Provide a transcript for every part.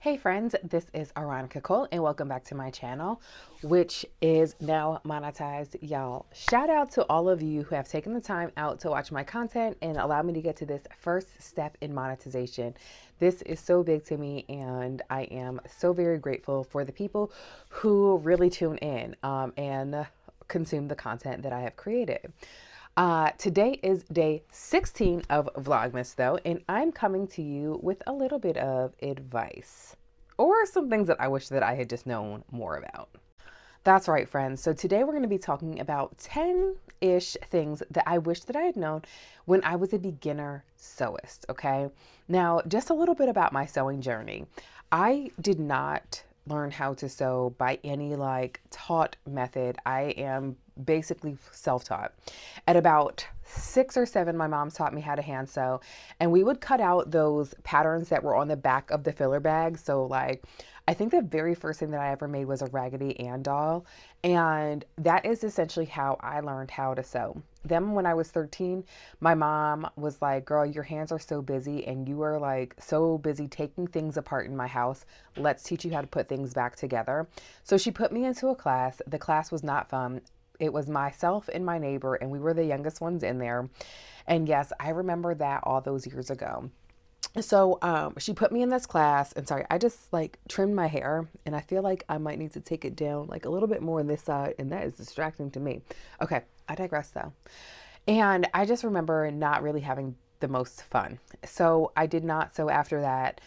Hey friends, this is Aronica Cole and welcome back to my channel, which is now monetized, y'all. Shout out to all of you who have taken the time out to watch my content and allow me to get to this first step in monetization. This is so big to me and I am so very grateful for the people who really tune in and consume the content that I have created. Today is day 16 of Vlogmas though, and I'm coming to you with a little bit of advice or some things that I wish that I had just known more about. That's right, friends. So today we're going to be talking about 10-ish things that I wish that I had known when I was a beginner sewist, okay? Now, just a little bit about my sewing journey. I did not learn how to sew by any taught method. I am basically self-taught. At about 6 or 7, my mom taught me how to hand sew, and we would cut out those patterns that were on the back of the filler bag. So I think the very first thing that I ever made was a Raggedy Ann doll, and that is essentially how I learned how to sew. Then when I was 13, my mom was like, girl, your hands are so busy and you are so busy taking things apart in my house. Let's teach you how to put things back together. So she put me into a class. The class was not fun. It was myself and my neighbor, and we were the youngest ones in there. And yes, I remember that all those years ago. So she put me in this class, and sorry, I just trimmed my hair, and I feel like I might need to take it down a little bit more on this side, and that is distracting to me. Okay, I digress though. And I just remember not really having the most fun. So I did not sew after that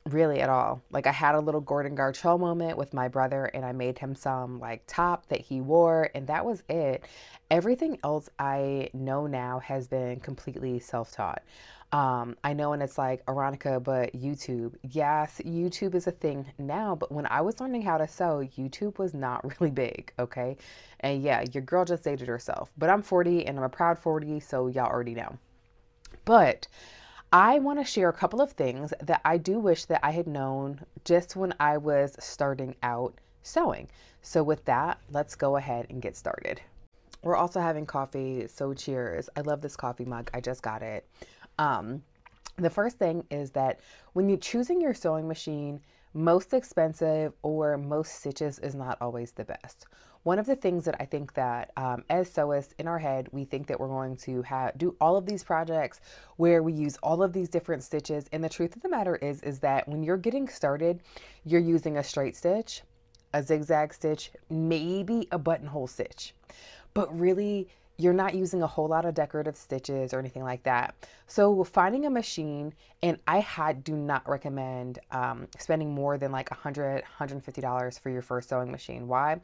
really at all. I had a little Gordon Gartrell moment with my brother, and I made him some top that he wore, and that was it. Everything else I know now has been completely self-taught. I know, and it's Aronica, but YouTube. Yes, YouTube is a thing now, but when I was learning how to sew, YouTube was not really big, okay? And yeah, your girl just dated herself. But I'm 40 and I'm a proud 40, so y'all already know. But I want to share a couple of things that I do wish that I had known just when I was starting out sewing. So with that, let's go ahead and get started. We're also having coffee, so cheers. I love this coffee mug. I just got it. The first thing is that when you're choosing your sewing machine, most expensive or most stitches is not always the best. One of the things that I think that as sewists in our head, we think that we're going to do all of these projects where we use all of these different stitches. And the truth of the matter is that when you're getting started, you're using a straight stitch, a zigzag stitch, maybe a buttonhole stitch. But really, you're not using a whole lot of decorative stitches or anything like that. So finding a machine, and I do not recommend spending more than $100, $150 for your first sewing machine. Why?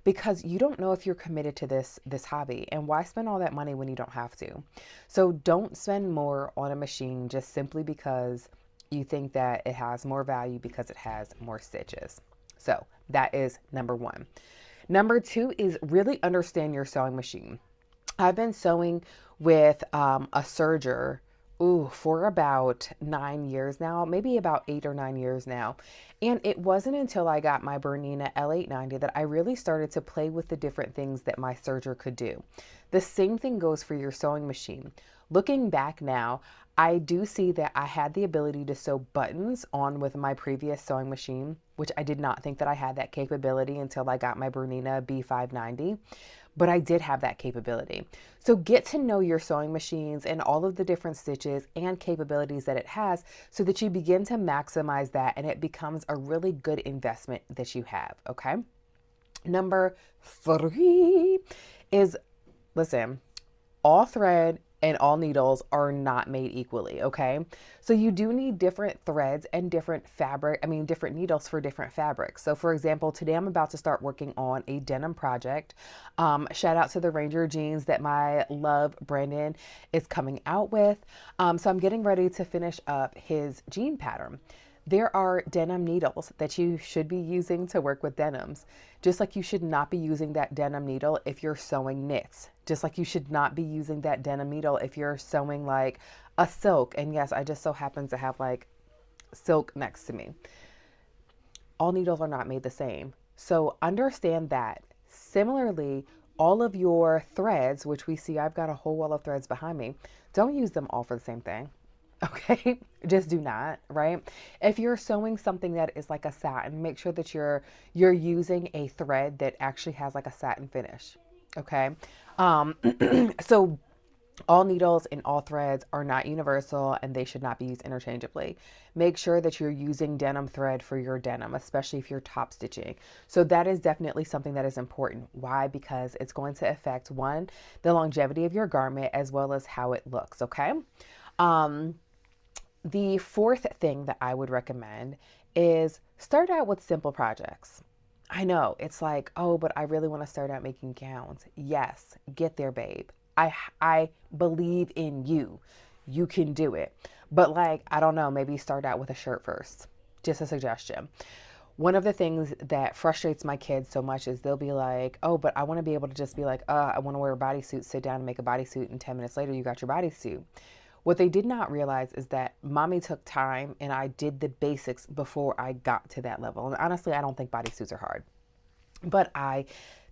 Because you don't know if you're committed to this hobby, and why spend all that money when you don't have to? So don't spend more on a machine just simply because you think that it has more value because it has more stitches. So that is number one. Number two is really understand your sewing machine. I've been sewing with a serger for about 9 years now, maybe about 8 or 9 years now. And it wasn't until I got my Bernina L890 that I really started to play with the different things that my serger could do. The same thing goes for your sewing machine. Looking back now, I do see that I had the ability to sew buttons on with my previous sewing machine, which I did not think that I had that capability until I got my Bernina B590. But I did have that capability. So get to know your sewing machines and all of the different stitches and capabilities that it has so that you begin to maximize that and it becomes a really good investment that you have, okay? Number 3 is, listen, all thread and all needles are not made equally, okay? So you do need different threads and different different needles for different fabrics. So for example, today I'm about to start working on a denim project. Shout out to the Ranger jeans that my love Brandon is coming out with. So I'm getting ready to finish up his jean pattern. There are denim needles that you should be using to work with denims, just like you should not be using that denim needle if you're sewing knits, just like you should not be using that denim needle if you're sewing a silk. And yes, I just so happen to have silk next to me. All needles are not made the same. So understand that. Similarly, all of your threads, which we see, I've got a whole wall of threads behind me, don't use them all for the same thing. Okay, just do not, right? If you're sewing something that is like a satin, make sure that you're using a thread that actually has like a satin finish. Okay. Um, so all needles and all threads are not universal and they should not be used interchangeably. Make sure that you're using denim thread for your denim, especially if you're top stitching. So that is definitely something that is important. Why? Because it's going to affect, one, the longevity of your garment as well as how it looks. Okay. The fourth thing that I would recommend is start out with simple projects. I know it's like, oh, but I really want to start out making gowns. Yes, get there, babe. I believe in you. You can do it. But like, I don't know, maybe start out with a shirt first. Just a suggestion. One of the things that frustrates my kids so much is they'll be like, oh, but I want to be able to just be like, I want to wear a bodysuit, sit down and make a bodysuit, and 10 minutes later you got your bodysuit. What they did not realize is that mommy took time and I did the basics before I got to that level. And honestly, I don't think bodysuits are hard. But I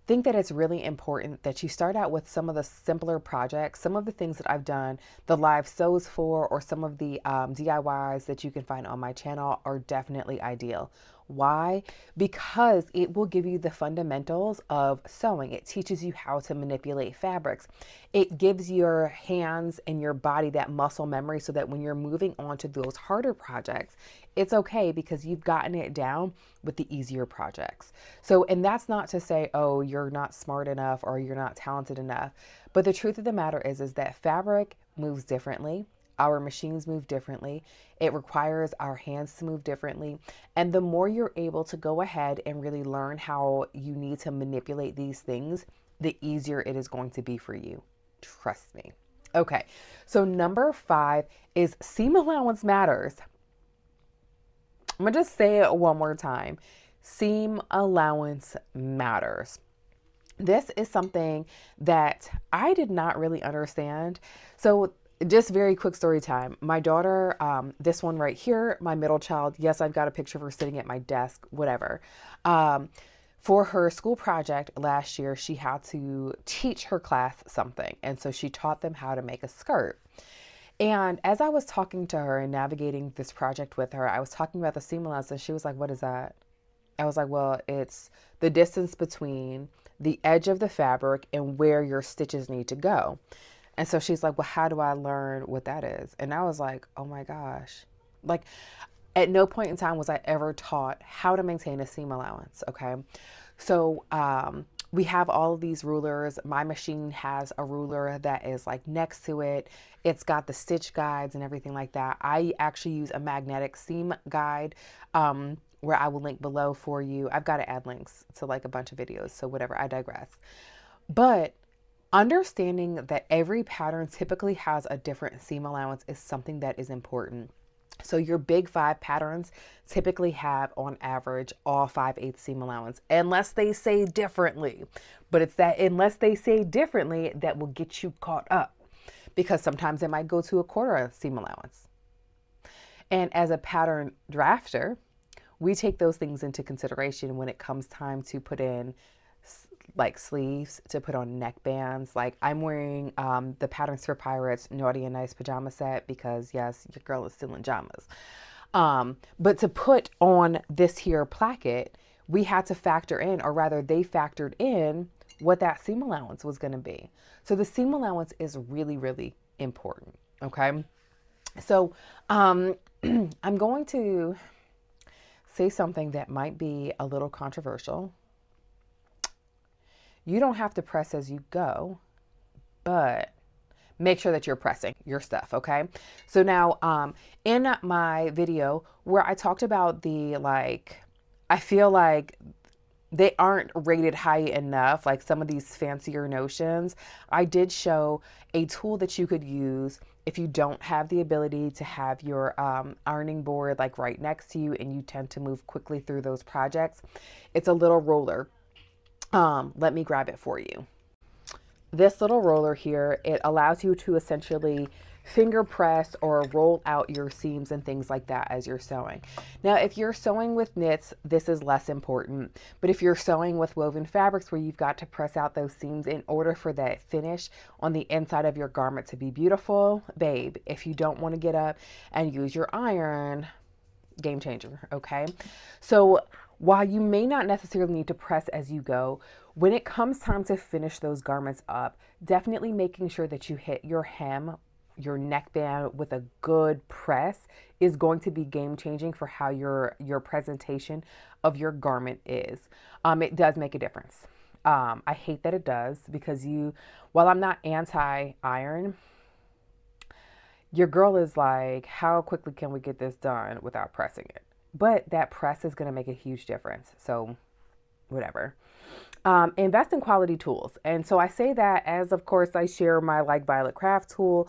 think that it's really important that you start out with some of the simpler projects, some of the things that I've done, the live sews for, or some of the DIYs that you can find on my channel are definitely ideal. Why? Because it will give you the fundamentals of sewing. It teaches you how to manipulate fabrics. It gives your hands and your body that muscle memory so that when you're moving on to those harder projects, it's okay because you've gotten it down with the easier projects. So, and that's not to say, oh, you're not smart enough or you're not talented enough. But the truth of the matter is that fabric moves differently. Our machines move differently. It requires our hands to move differently. And the more you're able to go ahead and really learn how you need to manipulate these things, the easier it is going to be for you. Trust me. Okay, so number 5 is seam allowance matters. I'm gonna just say it one more time. Seam allowance matters. This is something that I did not really understand. So just very quick story time. My daughter, this one right here, my middle child, yes, I've got a picture of her sitting at my desk, whatever. For her school project last year, she had to teach her class something. And so she taught them how to make a skirt. And as I was talking to her and navigating this project with her, I was talking about the seam allowance and she was like, what is that? I was like, well, it's the distance between the edge of the fabric and where your stitches need to go. And so she's like, well, how do I learn what that is? And I was like, oh my gosh. Like, at no point in time was I ever taught how to maintain a seam allowance, okay? So we have all of these rulers. My machine has a ruler that is like next to it. It's got the stitch guides and everything like that. I actually use a magnetic seam guide where I will link below for you. I've got to add links to like a bunch of videos, so whatever, I digress. But understanding that every pattern typically has a different seam allowance is something that is important. So your big 5 patterns typically have on average all 5/8 seam allowance, unless they say differently. But it's that unless they say differently that will get you caught up, because sometimes it might go to a 1/4 seam allowance. And as a pattern drafter, we take those things into consideration when it comes time to put in like sleeves, to put on neck bands. Like I'm wearing the Patterns for Pirates Naughty and Nice pajama set because yes, your girl is still in pajamas. But to put on this here placket, we had to factor in, or rather they factored in what that seam allowance was going to be. So the seam allowance is really, really important. Okay. So I'm going to say something that might be a little controversial. You don't have to press as you go, but make sure that you're pressing your stuff, okay? So now in my video where I talked about the, like, I feel like they aren't rated high enough, like some of these fancier notions, I did show a tool that you could use if you don't have the ability to have your ironing board like right next to you and you tend to move quickly through those projects. It's a little roller. Let me grab it for you. This little roller here, it allows you to essentially finger press or roll out your seams and things like that as you're sewing. Now, if you're sewing with knits, this is less important, but if you're sewing with woven fabrics where you've got to press out those seams in order for that finish on the inside of your garment to be beautiful, babe, if you don't want to get up and use your iron, game changer. Okay. So while you may not necessarily need to press as you go, when it comes time to finish those garments up, definitely making sure that you hit your hem, your neckband with a good press is going to be game changing for how your presentation of your garment is. It does make a difference. I hate that it does, because while I'm not anti-iron, your girl is like, how quickly can we get this done without pressing it? But that press is going to make a huge difference. So whatever. Invest in quality tools. And so I say that as, of course, I share my Like Violet craft tool.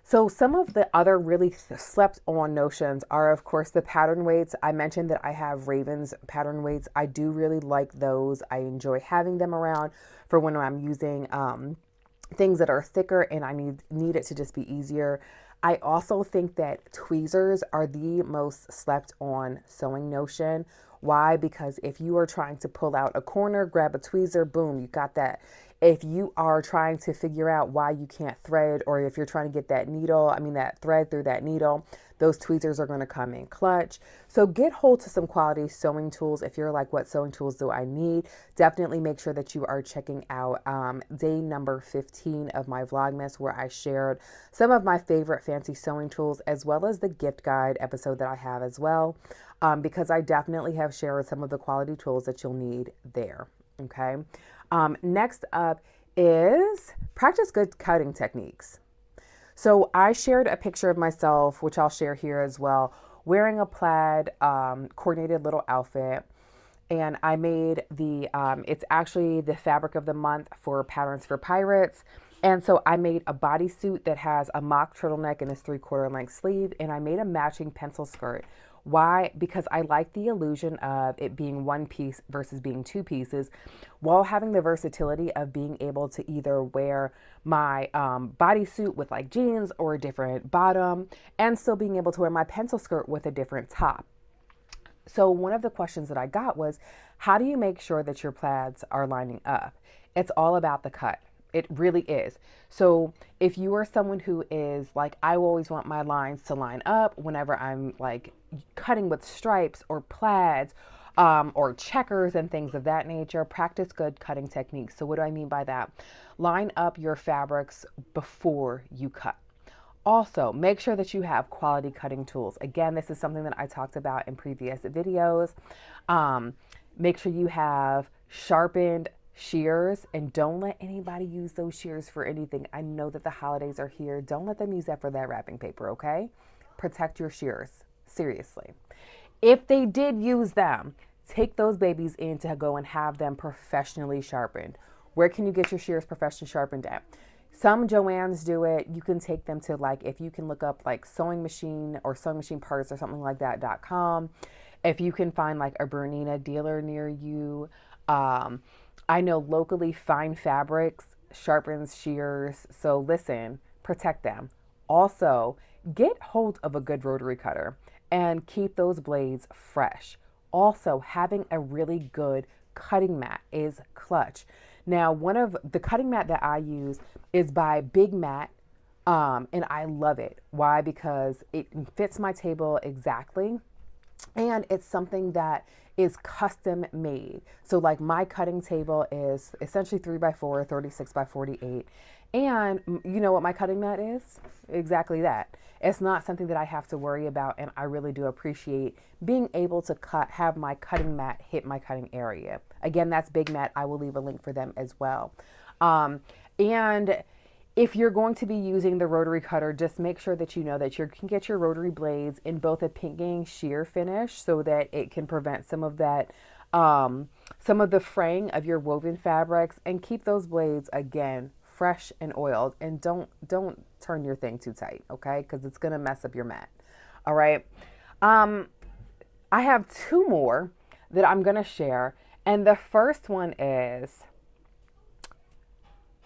So some of the other really slept on notions are, of course, the pattern weights. I mentioned that I have Raven's pattern weights. I do really like those. I enjoy having them around for when I'm using things that are thicker and I need it to just be easier. I also think that tweezers are the most slept on sewing notion. Why? Because if you are trying to pull out a corner, grab a tweezer, boom, you got that. If you are trying to figure out why you can't thread, or if you're trying to get that that thread through that needle, those tweezers are going to come in clutch. So get hold to some quality sewing tools. If you're like, what sewing tools do I need? Definitely make sure that you are checking out day number 15 of my Vlogmas, where I shared some of my favorite fancy sewing tools, as well as the gift guide episode that I have as well, because I definitely have shared some of the quality tools that you'll need there. Okay. Next up is practice good cutting techniques. So I shared a picture of myself, which I'll share here as well, wearing a plaid coordinated little outfit. And I made it's actually the fabric of the month for Patterns for Pirates. And so I made a bodysuit that has a mock turtleneck and a 3/4 length sleeve. And I made a matching pencil skirt. Why? Because I like the illusion of it being one piece versus being two pieces, while having the versatility of being able to either wear my bodysuit with like jeans or a different bottom, and still being able to wear my pencil skirt with a different top. So one of the questions that I got was, how do you make sure that your plaids are lining up? It's all about the cut. It really is. So if you are someone who is like, I always want my lines to line up whenever I'm like cutting with stripes or plaids or checkers and things of that nature, practice good cutting techniques. So what do I mean by that? Line up your fabrics before you cut. Also, make sure that you have quality cutting tools. Again, this is something that I talked about in previous videos. Make sure you have sharpened shears, and don't let anybody use those shears for anything. I know that the holidays are here. Don't let them use that for that wrapping paper, okay? Protect your shears, seriously. If they did use them, take those babies in to go and have them professionally sharpened. Where can you get your shears professionally sharpened at? Some Joann's do it. You can take them to, like, if you can look up like sewing machine or sewing machine parts or something like that.com. If you can find like a Bernina dealer near you. I know locally Fine Fabrics sharpens shears. So listen, protect them. Also, get hold of a good rotary cutter and keep those blades fresh. Also, having a really good cutting mat is clutch. Now, one of the cutting mat that I use is by Big Mat, and I love it. Why? Because it fits my table exactly, and it's something that is custom made. So like my cutting table is essentially 3x4, 36x48. And you know what my cutting mat is? Exactly that. It's not something that I have to worry about, and I really do appreciate being able to have my cutting mat hit my cutting area. Again, that's Big Mat. I will leave a link for them as well. And if you're going to be using the rotary cutter, just make sure that you know that you can get your rotary blades in both a pinking shear finish so that it can prevent some of that, some of the fraying of your woven fabrics, and keep those blades, again, fresh and oiled, and don't turn your thing too tight, okay? Because it's going to mess up your mat. All right. I have two more that I'm going to share. And the first one is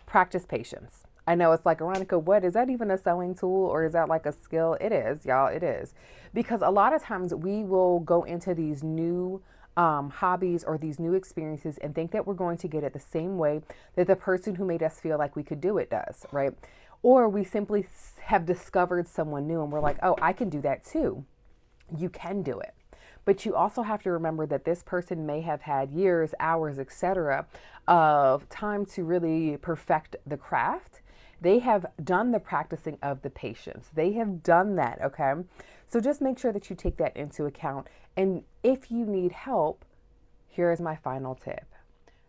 practice patience. I know it's like, Veronica, what is that even a sewing tool, or is that like a skill? It is, y'all, it is. Because a lot of times we will go into these new hobbies or these new experiences and think that we're going to get it the same way that the person who made us feel like we could do it does, right? Or we simply have discovered someone new and we're like, oh, I can do that too. You can do it. But you also have to remember that this person may have had years, hours, etc., of time to really perfect the craft. They have done the practicing of the patience. They have done that, okay? So just make sure that you take that into account. And if you need help, here is my final tip.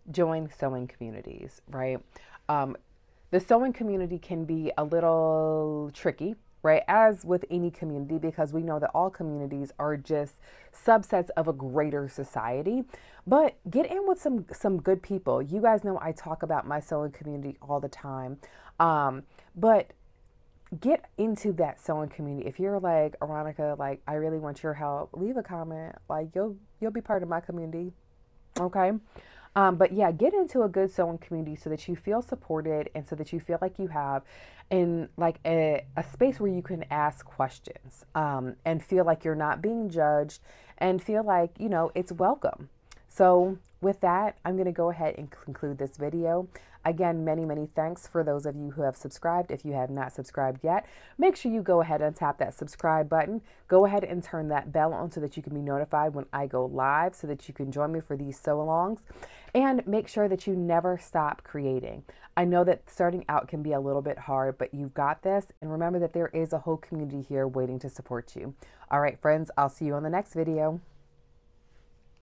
Join sewing communities, right? The sewing community can be a little tricky, right? As with any community, because we know that all communities are just subsets of a greater society. But get in with some good people. You guys know I talk about my sewing community all the time. But get into that sewing community. If you're like, Veronica, like, I really want your help, leave a comment. Like, you'll be part of my community. Okay. But yeah, get into a good sewing community so that you feel supported and so that you feel like you have in like a space where you can ask questions, and feel like you're not being judged and feel like, you know, it's welcome. So with that, I'm going to go ahead and conclude this video. Again, many, many thanks for those of you who have subscribed. If you have not subscribed yet, make sure you go ahead and tap that subscribe button. Go ahead and turn that bell on so that you can be notified when I go live, so that you can join me for these sew-alongs. And make sure that you never stop creating. I know that starting out can be a little bit hard, but you've got this. And remember that there is a whole community here waiting to support you. All right, friends, I'll see you on the next video.